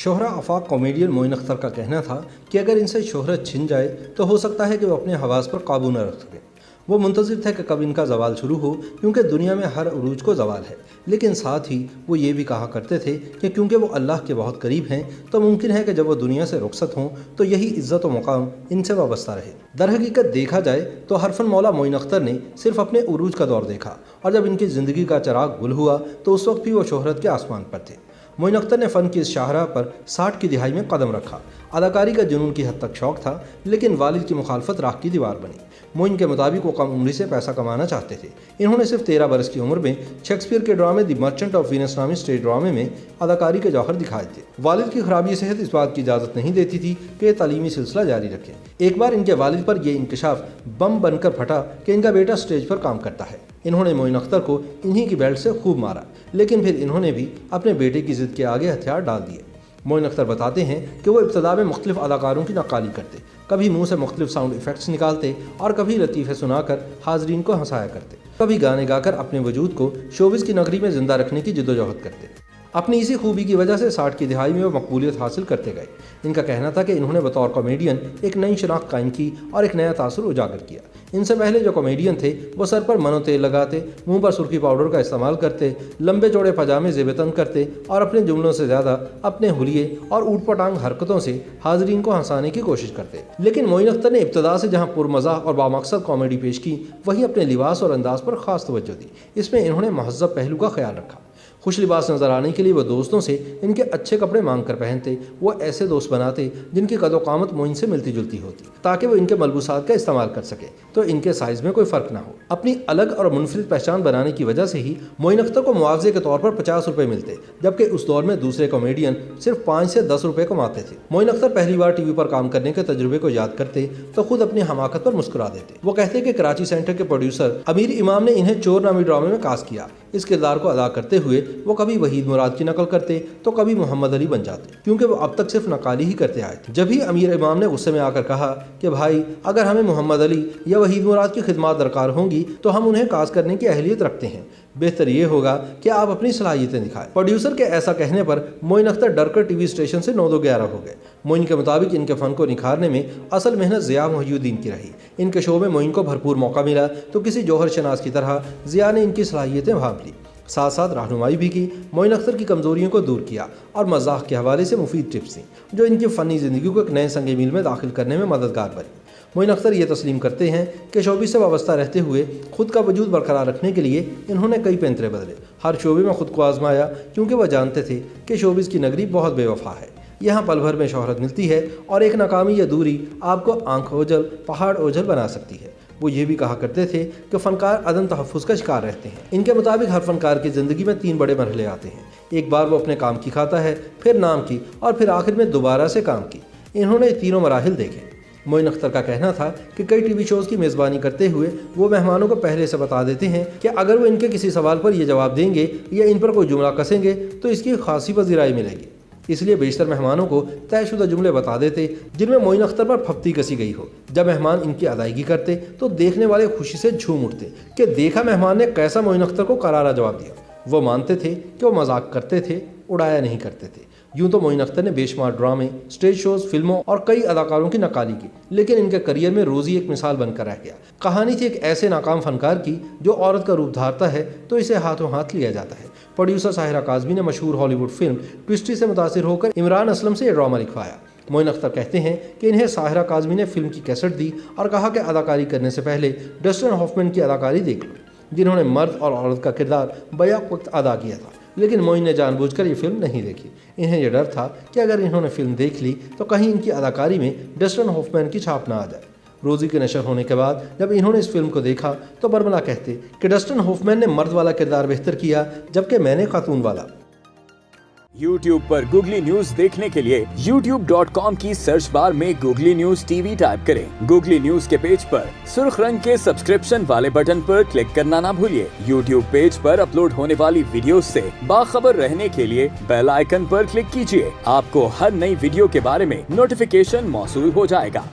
शोहरा आफाक comedian Moin Akhtar का कहना था कि अगर इनसे शोहरत छिन जाए तो हो सकता है कि वो अपने हवास पर काबू न रख सकें। वो मुंतज़िर थे कि कब इनका ज़वाल शुरू हो, क्योंकि दुनिया में हर उरूज को ज़वाल है। लेकिन साथ ही वो ये भी कहा करते थे कि क्योंकि वो अल्लाह के बहुत करीब हैं तो मुमकिन है कि जब वो दुनिया से रुखसत हों तो यही इज़्ज़त व मुक़ाम इनसे वाबस्ता रहे। दरहकीकत देखा जाए तो हरफन मौला मोइन अख्तर ने सिर्फ अपने उरूज का दौर देखा, और जब इनकी ज़िंदगी का चिराग गुल हुआ तो उस वक्त भी वो शोहरत के आसमान पर थे। मोइन अख्तर ने फ़न की इस शाहराह पर 60 की दिहाई में कदम रखा। अदाकारी का जुनून की हद तक शौक था, लेकिन वालिद की मुखालफत राख की दीवार बनी। मोइन के मुताबिक वो कम उम्री से पैसा कमाना चाहते थे। इन्होंने सिर्फ 13 बरस की उम्र में शेक्सपियर के ड्रामे द मर्चेंट ऑफ वीनस नामी स्टेज ड्रामे में अदाकारी के जौहर दिखाए थे। वालिद की खराबी सेहत इस बात की इजाज़त नहीं देती थी कि ये तालीमी सिलसिला जारी रखें। एक बार इनके वालिद पर यह इंकशाफ बम बनकर फटा कि इनका बेटा स्टेज पर काम करता है। इन्होंने मोइन अख्तर को इन्हीं की बेल्ट से खूब मारा, लेकिन फिर इन्होंने भी अपने बेटे की ज़िद के आगे हथियार डाल दिए। मोइन अख्तर बताते हैं कि वो इब्तदा में मुख्तलिफ अदाकारों की नक्काली करते, कभी मुंह से मुख्तलिफ साउंड इफ़ेक्ट्स निकालते और कभी लतीफ़े सुनाकर हाजरीन को हंसाया करते, कभी गाने गाकर अपने वजूद को शोबिज़ की नगरी में ज़िंदा रखने की जिद्दोजहद करते। अपनी इसी खूबी की वजह से 60 की दिहाई में वो मकबूलियत हासिल करते गए। इनका कहना था कि इन्होंने बतौर कॉमेडियन एक नई शनाख्त कायम की और एक नया तासुर उजागर किया। इनसे पहले जो कॉमेडियन थे वो सर पर मनो तेल लगाते, मुंह पर सुर्खी पाउडर का इस्तेमाल करते, लंबे चौड़े पजामे ज़ेबतन करते और अपने जुमलों से ज़्यादा अपने हुलिये और ऊटपटांग हरकतों से हाजरीन को हंसाने की कोशिश करते। लेकिन मोइन अख्तर ने इब्तदा से जहाँ पुरमज़ा और बामकसद कॉमेडी पेश की, वहीं अपने लिबास और अंदाज पर ख़ास तवज्जो दी। इसमें इन्होंने महज़ब पहलू का ख्याल रखा। खुश लिबास नज़र आने के लिए वो दोस्तों से इनके अच्छे कपड़े मांग कर पहनते। वो ऐसे दोस्त बनाते जिनकी कदो कामत मोइन से मिलती जुलती होती, ताकि वो इनके मलबूसात का इस्तेमाल कर सके तो इनके साइज़ में कोई फ़र्क ना हो। अपनी अलग और मुनफरिद पहचान बनाने की वजह से ही मोइन अख्तर को मुआवजे के तौर पर 50 रुपये मिलते, जबकि उस दौर में दूसरे कॉमेडियन सिर्फ 5 से 10 रुपये कमाते थे। मोइन अख्तर पहली बार टीवी पर काम करने के तजुर्बे को याद करते तो खुद अपनी हमाकत पर मुस्कुरा देते। वो कहते कि कराची सेंटर के प्रोड्यूसर अमीर इमाम ने इन्हें चोर नामी ड्रामे में कास्ट किया। इस किरदार को अदा करते हुए वो कभी वहीद मुराद की नकल करते तो कभी मोहम्मद अली बन जाते, क्योंकि वो अब तक सिर्फ नकाली ही करते आए थे। जब भी अमीर इमाम ने गुस्से में आकर कहा कि भाई अगर हमें मोहम्मद अली या वहीद मुराद की खिदमत दरकार होंगी तो हम उन्हें कास्ट करने की अहलियत रखते हैं, बेहतर ये होगा कि आप अपनी सलाहियतें दिखाएं। प्रोड्यूसर के ऐसा कहने पर मोइन अख्तर डरकर टीवी स्टेशन से 9-2-11 हो गए। मोइन के मुताबिक इनके फ़न को निखारने में असल मेहनत ज़िया मुहय्यिद्दीन की रही। इनके शो में मोइन को भरपूर मौका मिला तो किसी जौहर शनास की तरह ज़िया ने इनकी सलाहियतें भांप ली, साथ साथ रहनुमाई भी की। मोइन अख्तर की कमज़ोरियों को दूर किया और मज़ाक के हवाले से मुफीद टिप्स दी, जो इनकी फ़नी ज़िंदगी को एक नए संग मील में दाखिल करने में मददगार बनी। मोइन अख्तर ये तस्लीम करते हैं कि शोबिज़ से वाबस्ता रहते हुए खुद का वजूद बरकरार रखने के लिए इन्होंने कई पैंतरे बदले। हर शोबे में खुद को आजमाया, क्योंकि वह जानते थे कि शोबिज़ की नगरी बहुत बेवफा है। यहाँ पल भर में शोहरत मिलती है और एक नाकामी या दूरी आपको आंख ओझल पहाड़ ओझल बना सकती है। वो ये भी कहा करते थे कि फ़नकार अदम तहफ़्फ़ुज़ का शिकार रहते हैं। इनके मुताबिक हर फ़नकार की ज़िंदगी में 3 बड़े मरहले आते हैं। एक बार वो अपने काम की खाता है, फिर नाम की और फिर आखिर में दोबारा से काम की। इन्होंने तीनों मराहिल देखे। मोइन अख्तर का कहना था कि कई टीवी शोज़ की मेज़बानी करते हुए वो मेहमानों को पहले से बता देते हैं कि अगर वो इनके किसी सवाल पर ये जवाब देंगे या इन पर कोई जुमला कसेंगे तो इसकी खासी पज़ीराई मिलेगी। इसलिए बेशतर मेहमानों को तयशुदा जुमले बता देते जिनमें मोइन अख्तर पर फप्ती कसी गई हो। जब मेहमान इनकी अदायगी करते तो देखने वाले खुशी से झूम उठते कि देखा मेहमान ने कैसा मोइन अख्तर को करारा जवाब दिया। वो मानते थे कि वो मजाक करते थे, उड़ाया नहीं करते थे। यूँ तो मोइन अख्तर ने बेशुमार ड्रामे, स्टेज शोज़, फिल्मों और कई अदाकारों की नकाली की, लेकिन इनके करियर में रोज़ी एक मिसाल बनकर रह गया। कहानी थी एक ऐसे नाकाम फनकार की जो औरत का रूप धारता है तो इसे हाथों हाथ लिया जाता है। प्रोड्यूसर साहिरा काज़मी ने मशहूर हॉलीवुड फिल्म ट्विस्टी से मुतासिर होकर इमरान असलम से यह ड्रामा लिखवाया। मोइन अख्तर कहते हैं कि इन्हें साहिरा काज़मी ने फिल्म की कैसेट दी और कहा कि अदाकारी करने से पहले डस्टिन हॉफमैन की अदाकारी देख लो, जिन्होंने मर्द और औरत का किरदार बैक वक्त अदा किया था। लेकिन मोइन ने जानबूझकर ये फिल्म नहीं देखी। इन्हें यह डर था कि अगर इन्होंने फिल्म देख ली तो कहीं इनकी अदाकारी में डस्टिन हॉफमैन की छाप ना आ जाए। रोज़ी के नशर होने के बाद जब इन्होंने इस फिल्म को देखा तो बरमला कहते कि डस्टिन हॉफमैन ने मर्द वाला किरदार बेहतर किया, जबकि मैंने खातून वाला। YouTube पर गूगली न्यूज देखने के लिए youtube.com की सर्च बार में गूगली न्यूज टीवी टाइप करें। गूगली न्यूज के पेज पर सुर्ख रंग के सब्सक्रिप्शन वाले बटन पर क्लिक करना ना भूलिए। YouTube पेज पर अपलोड होने वाली वीडियोस से बाखबर रहने के लिए बेल आइकन पर क्लिक कीजिए। आपको हर नई वीडियो के बारे में नोटिफिकेशन मौसूल हो जाएगा।